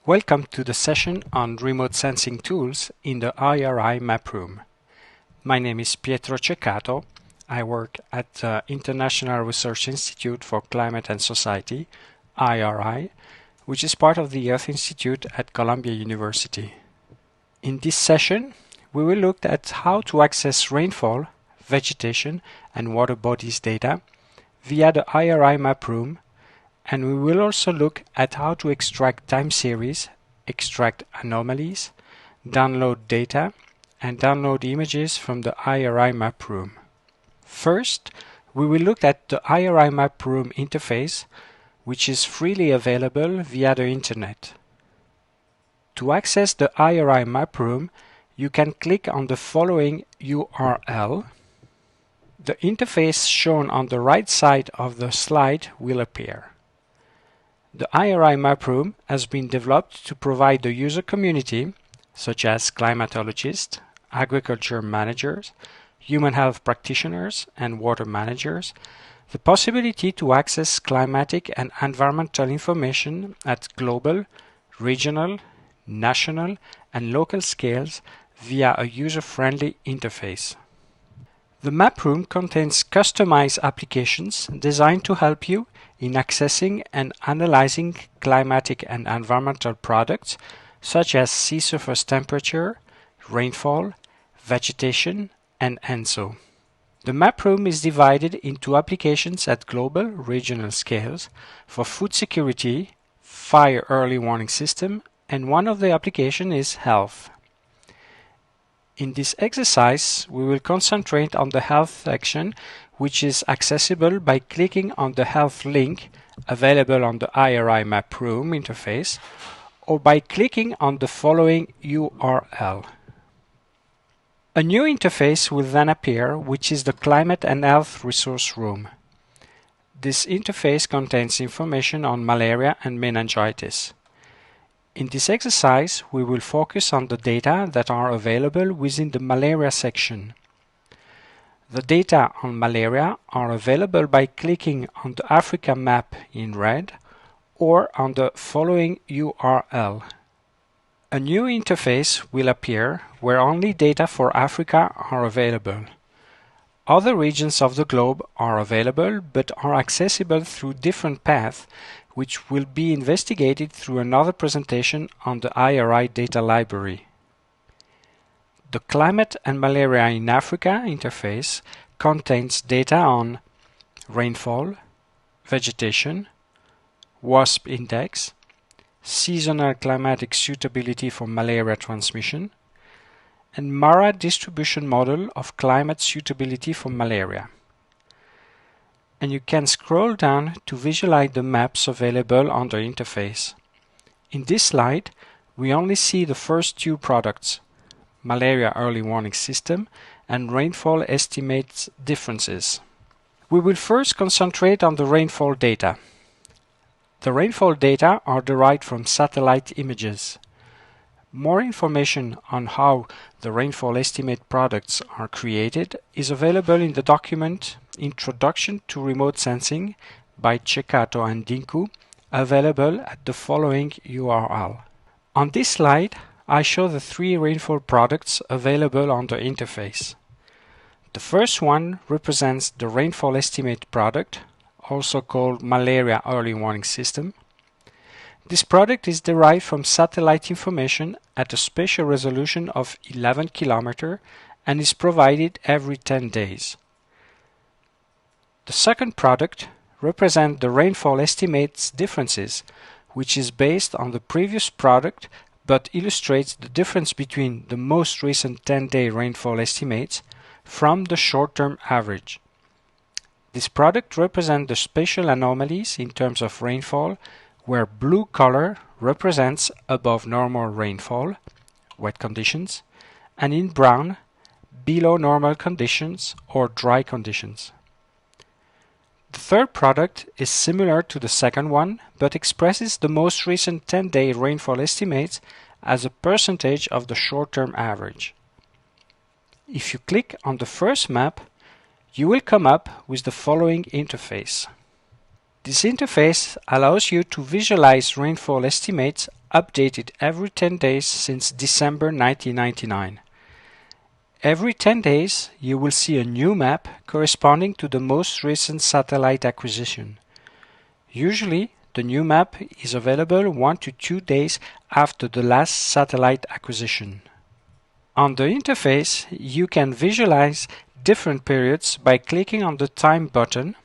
Welcome to the session on remote sensing tools in the IRI map room. My name is Pietro Ceccato. I work at the International Research Institute for Climate and Society, IRI, which is part of the Earth Institute at Columbia University. In this session, we will look at how to access rainfall, vegetation, and water bodies data via the IRI map room, and we will also look at how to extract time series, extract anomalies, download data, and download images from the IRI map room. First, we will look at the IRI map room interface, which is freely available via the internet. To access the IRI map room, you can click on the following URL. The interface shown on the right side of the slide will appear. The IRI map room has been developed to provide the user community, such as climatologists, agriculture managers, human health practitioners, and water managers, the possibility to access climatic and environmental information at global, regional, national, and local scales via a user-friendly interface. The map room contains customized applications designed to help you in accessing and analyzing climatic and environmental products such as sea surface temperature, rainfall, vegetation, and ENSO. The map room is divided into applications at global, regional scales for food security, fire early warning system, and one of the applications is health. In this exercise, we will concentrate on the health section, which is accessible by clicking on the health link available on the IRI map room interface, or by clicking on the following URL. A new interface will then appear, which is the Climate and Health Resource Room. This interface contains information on malaria and meningitis. In this exercise, we will focus on the data that are available within the malaria section. The data on malaria are available by clicking on the Africa map in red or on the following URL. A new interface will appear where only data for Africa are available. Other regions of the globe are available but are accessible through different paths, which will be investigated through another presentation on the IRI data library. The Climate and Malaria in Africa interface contains data on rainfall, vegetation, WASP index, seasonal climatic suitability for malaria transmission, and MARA distribution model of climate suitability for malaria. And you can scroll down to visualize the maps available on the interface. In this slide, we only see the first two products, Malaria Early Warning System and Rainfall Estimates Differences. We will first concentrate on the rainfall data. The rainfall data are derived from satellite images. More information on how the rainfall estimate products are created is available in the document Introduction to Remote Sensing by Ceccato and Dinku, available at the following URL. On this slide, I show the three rainfall products available on the interface. The first one represents the rainfall estimate product, also called Malaria Early Warning System. This product is derived from satellite information at a spatial resolution of 11 km and is provided every 10 days. The second product represents the rainfall estimates differences, which is based on the previous product but illustrates the difference between the most recent 10-day rainfall estimates from the short-term average. This product represents the spatial anomalies in terms of rainfall, where blue color represents above normal rainfall, wet conditions, and in brown, below normal conditions or dry conditions. The third product is similar to the second one, but expresses the most recent 10-day rainfall estimates as a percentage of the short-term average. If you click on the first map, you will come up with the following interface. This interface allows you to visualize rainfall estimates updated every 10 days since December 1999. Every 10 days, you will see a new map corresponding to the most recent satellite acquisition. Usually, the new map is available 1 to 2 days after the last satellite acquisition. On the interface, you can visualize different periods by clicking on the Time button.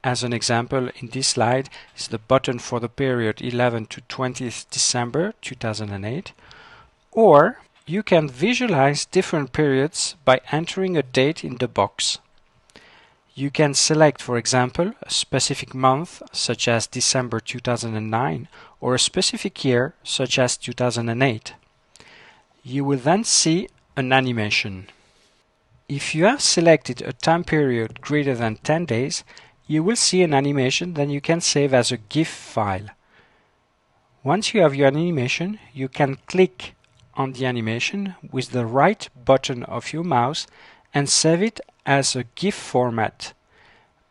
As an example, in this slide is the button for the period 11 to 20th December 2008, or you can visualize different periods by entering a date in the box. You can select, for example, a specific month, such as December 2009, or a specific year, such as 2008. You will then see an animation. If you have selected a time period greater than 10 days, you will see an animation that you can save as a GIF file. Once you have your animation, you can click on the animation with the right button of your mouse and save it as a GIF format.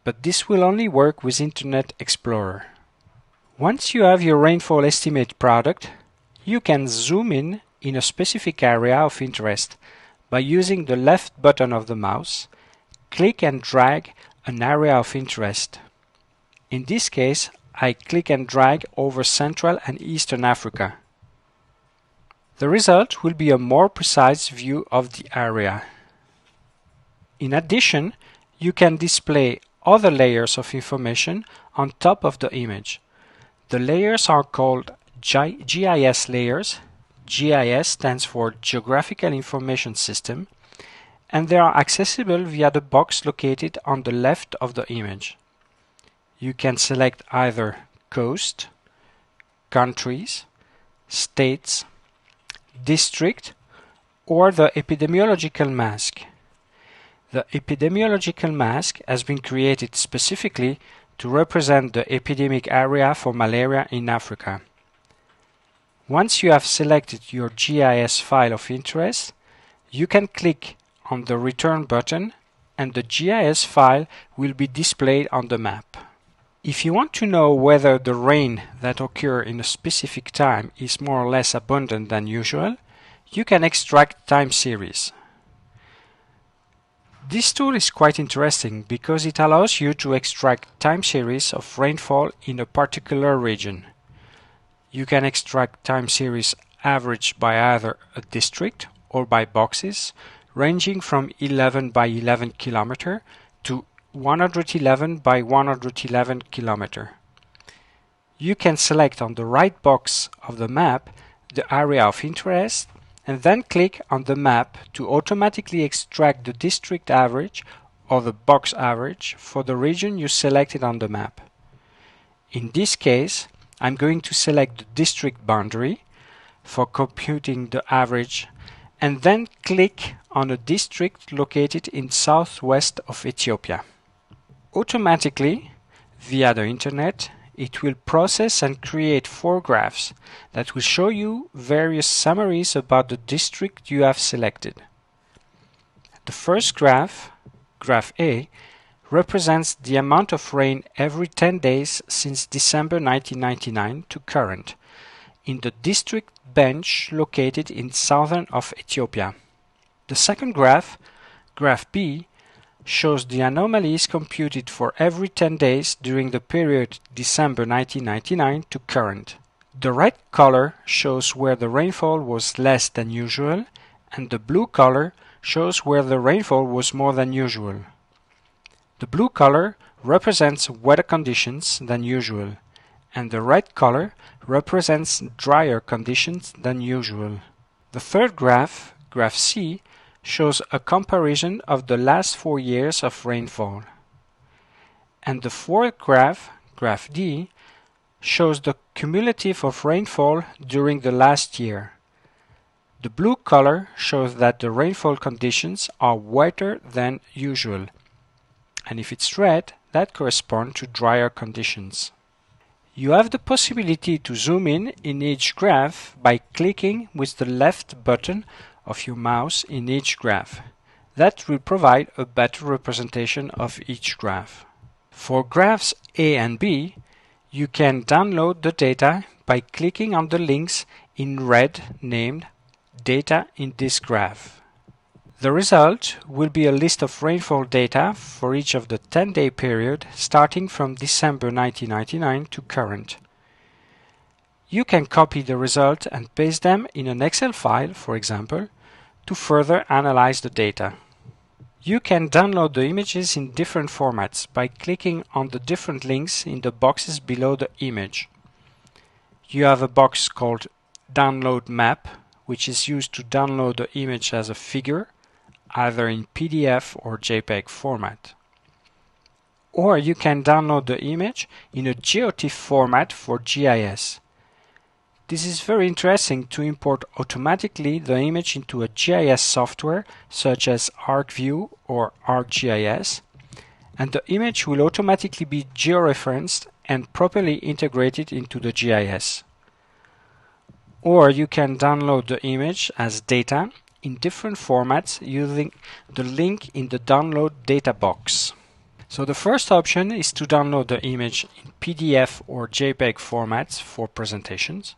But this will only work with Internet Explorer. Once you have your rainfall estimate product, you can zoom in a specific area of interest by using the left button of the mouse. Click and drag an area of interest. In this case, I click and drag over Central and Eastern Africa. The result will be a more precise view of the area. In addition, you can display other layers of information on top of the image. The layers are called GIS layers. GIS stands for Geographical Information System, and they are accessible via the box located on the left of the image. You can select either coast, countries, states, district, or the epidemiological mask. The epidemiological mask has been created specifically to represent the epidemic area for malaria in Africa. Once you have selected your GIS file of interest, you can click on the Return button and the GIS file will be displayed on the map. If you want to know whether the rain that occurs in a specific time is more or less abundant than usual, you can extract time series. This tool is quite interesting because it allows you to extract time series of rainfall in a particular region. You can extract time series averaged by either a district or by boxes, ranging from 11 by 11 km to 111 by 111 km. You can select on the right box of the map the area of interest and then click on the map to automatically extract the district average or the box average for the region you selected on the map. In this case, I'm going to select the district boundary for computing the average and then click on a district located in southwest of Ethiopia. Automatically, via the internet, it will process and create 4 graphs that will show you various summaries about the district you have selected. The first graph, graph A, represents the amount of rain every 10 days since December 1999 to current in the district bench located in southern of Ethiopia. The second graph, graph B, shows the anomalies computed for every 10 days during the period December 1999 to current. The red color shows where the rainfall was less than usual, and the blue color shows where the rainfall was more than usual. The blue color represents wetter conditions than usual, and the red color represents drier conditions than usual. The third graph, graph C, shows a comparison of the last 4 years of rainfall. And the fourth graph, graph D, shows the cumulative of rainfall during the last year. The blue color shows that the rainfall conditions are wetter than usual, and if it's red, that corresponds to drier conditions. You have the possibility to zoom in each graph by clicking with the left button of your mouse in each graph. That will provide a better representation of each graph. For graphs A and B, you can download the data by clicking on the links in red named Data in this graph. The result will be a list of rainfall data for each of the 10-day period starting from December 1999 to current. You can copy the result and paste them in an Excel file, for example, to further analyze the data. You can download the images in different formats by clicking on the different links in the boxes below the image. You have a box called Download Map, which is used to download the image as a figure, either in PDF or JPEG format. Or you can download the image in a GeoTIFF format for GIS. This is very interesting to import automatically the image into a GIS software such as ArcView or ArcGIS, and the image will automatically be georeferenced and properly integrated into the GIS. Or you can download the image as data in different formats using the link in the download data box. So the first option is to download the image in PDF or JPEG formats for presentations.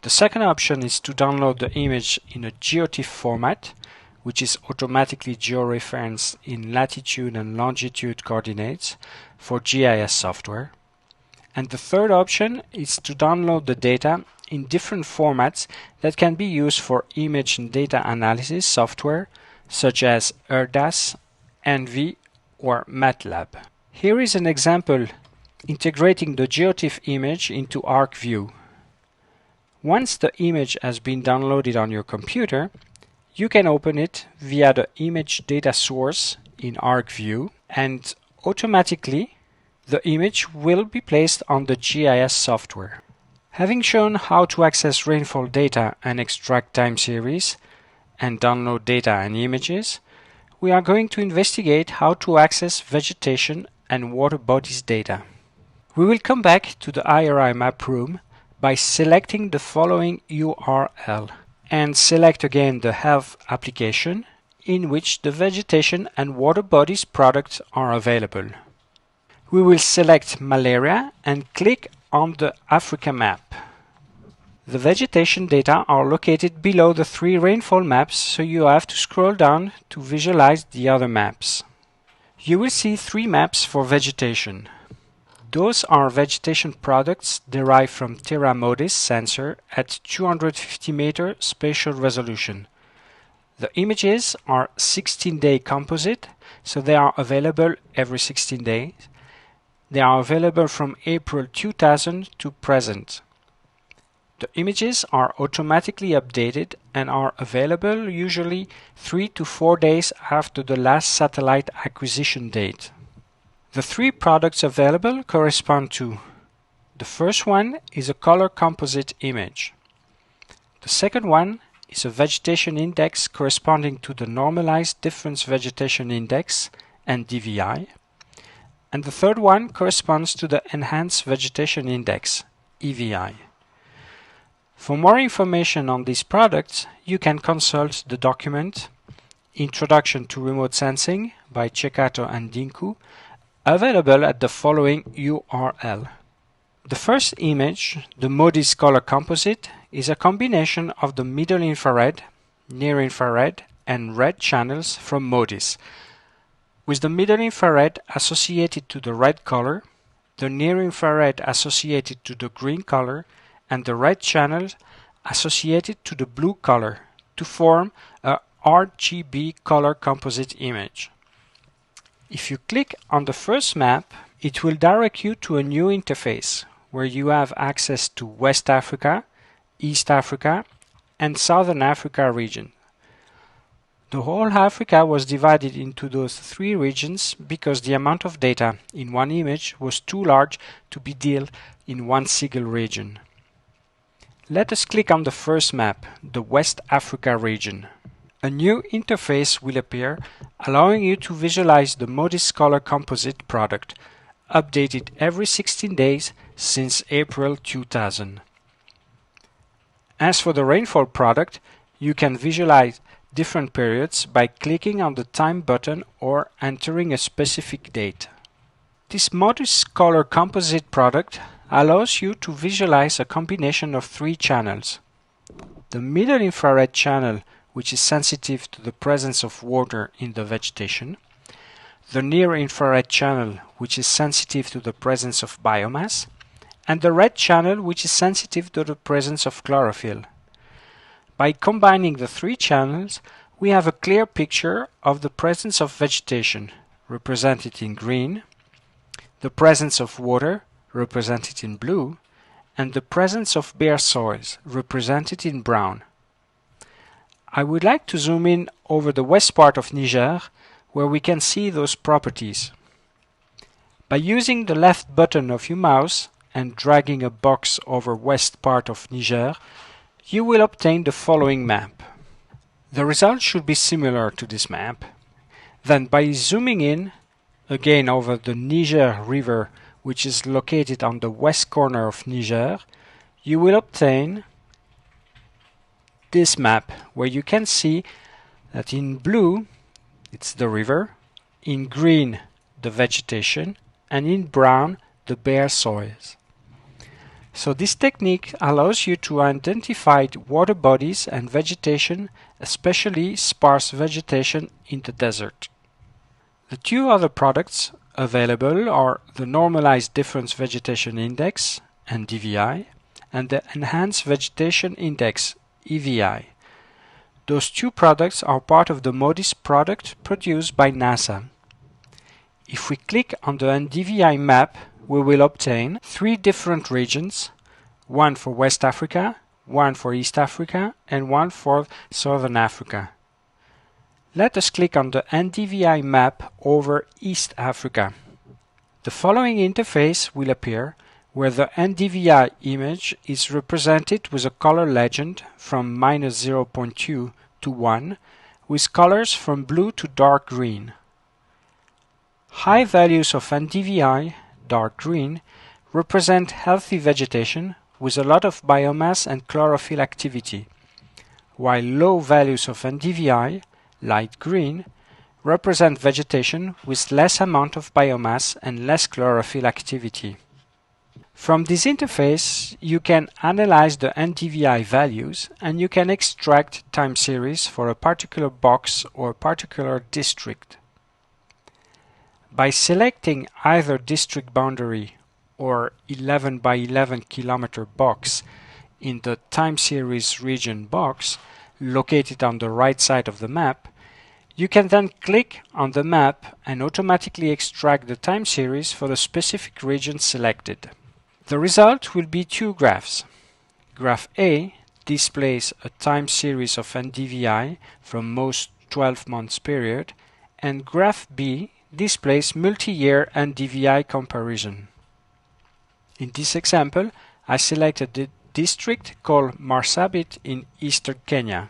The second option is to download the image in a GeoTIFF format, which is automatically georeferenced in latitude and longitude coordinates for GIS software. And the third option is to download the data in different formats that can be used for image and data analysis software such as ERDAS, ENVI, or MATLAB. Here is an example integrating the GeoTIFF image into ArcView. Once the image has been downloaded on your computer, you can open it via the image data source in ArcView, and automatically the image will be placed on the GIS software. Having shown how to access rainfall data and extract time series and download data and images, we are going to investigate how to access vegetation and water bodies data. We will come back to the IRI map room by selecting the following URL and select again the Health application in which the vegetation and water bodies products are available. We will select malaria and click on the Africa map. The vegetation data are located below the 3 rainfall maps, so you have to scroll down to visualize the other maps. You will see 3 maps for vegetation. Those are vegetation products derived from Terra Modis sensor at 250 meter spatial resolution. The images are 16-day composite, so they are available every 16 days. They are available from April 2000 to present. The images are automatically updated and are available usually 3 to 4 days after the last satellite acquisition date. The 3 products available correspond to: the first one is a color composite image. The second one is a vegetation index corresponding to the normalized difference vegetation index and DVI. And the third one corresponds to the enhanced vegetation index, EVI. For more information on these products, you can consult the document Introduction to Remote Sensing by Ceccato and Dinku, available at the following URL. The first image, the Modis color composite, is a combination of the middle infrared, near infrared, and red channels from Modis, with the middle infrared associated to the red color, the near infrared associated to the green color, and the red channels associated to the blue color to form a RGB color composite image. If you click on the first map, it will direct you to a new interface where you have access to West Africa, East Africa, and Southern Africa region. The whole Africa was divided into those 3 regions because the amount of data in one image was too large to be dealt in one single region. Let us click on the first map, the West Africa region. A new interface will appear, allowing you to visualize the Modis color composite product, updated every 16 days since April 2000. As for the rainfall product, you can visualize different periods by clicking on the time button or entering a specific date. This modest color composite product allows you to visualize a combination of three channels. The middle infrared channel, which is sensitive to the presence of water in the vegetation. The near infrared channel, which is sensitive to the presence of biomass. And the red channel, which is sensitive to the presence of chlorophyll. By combining the three channels, we have a clear picture of the presence of vegetation, represented in green, the presence of water, represented in blue, and the presence of bare soils, represented in brown. I would like to zoom in over the west part of Niger, where we can see those properties. By using the left button of your mouse and dragging a box over west part of Niger, you will obtain the following map. The result should be similar to this map. Then by zooming in, again over the Niger River, which is located on the west corner of Niger, you will obtain this map, where you can see that in blue it's the river, in green the vegetation, and in brown the bare soils. So this technique allows you to identify water bodies and vegetation, especially sparse vegetation in the desert. The two other products available are the Normalized Difference Vegetation Index, NDVI, and the Enhanced Vegetation Index, EVI. Those two products are part of the MODIS product produced by NASA. If we click on the NDVI map, we will obtain three different regions, one for West Africa, one for East Africa, and one for Southern Africa. Let us click on the NDVI map over East Africa. The following interface will appear, where the NDVI image is represented with a color legend from -0.2 to 1, with colors from blue to dark green. High values of NDVI, dark green, represent healthy vegetation with a lot of biomass and chlorophyll activity, while low values of NDVI, light green, represent vegetation with less amount of biomass and less chlorophyll activity. From this interface, you can analyze the NDVI values and you can extract time series for a particular box or particular district. By selecting either district boundary or 11 by 11 kilometer box in the time series region box located on the right side of the map, you can then click on the map and automatically extract the time series for the specific region selected. The result will be two graphs. Graph A displays a time series of NDVI from most 12 months period, and Graph B displays multi-year NDVI comparison. In this example, I selected the district called Marsabit in eastern Kenya.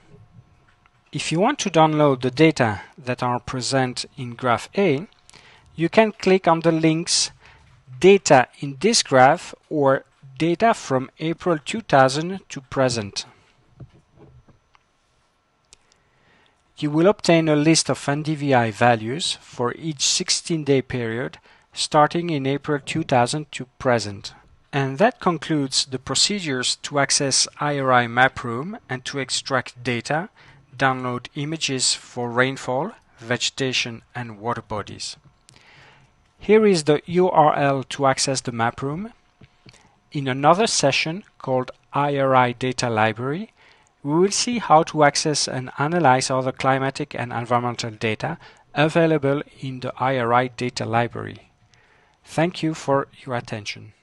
If you want to download the data that are present in Graph A, you can click on the links Data in this graph or Data from April 2000 to present. You will obtain a list of NDVI values for each 16-day period starting in April 2000 to present. And that concludes the procedures to access IRI MapRoom and to extract data, download images for rainfall, vegetation and water bodies. Here is the URL to access the MapRoom. In another session called IRI Data Library, we will see how to access and analyze other climatic and environmental data available in the IRI Data Library. Thank you for your attention.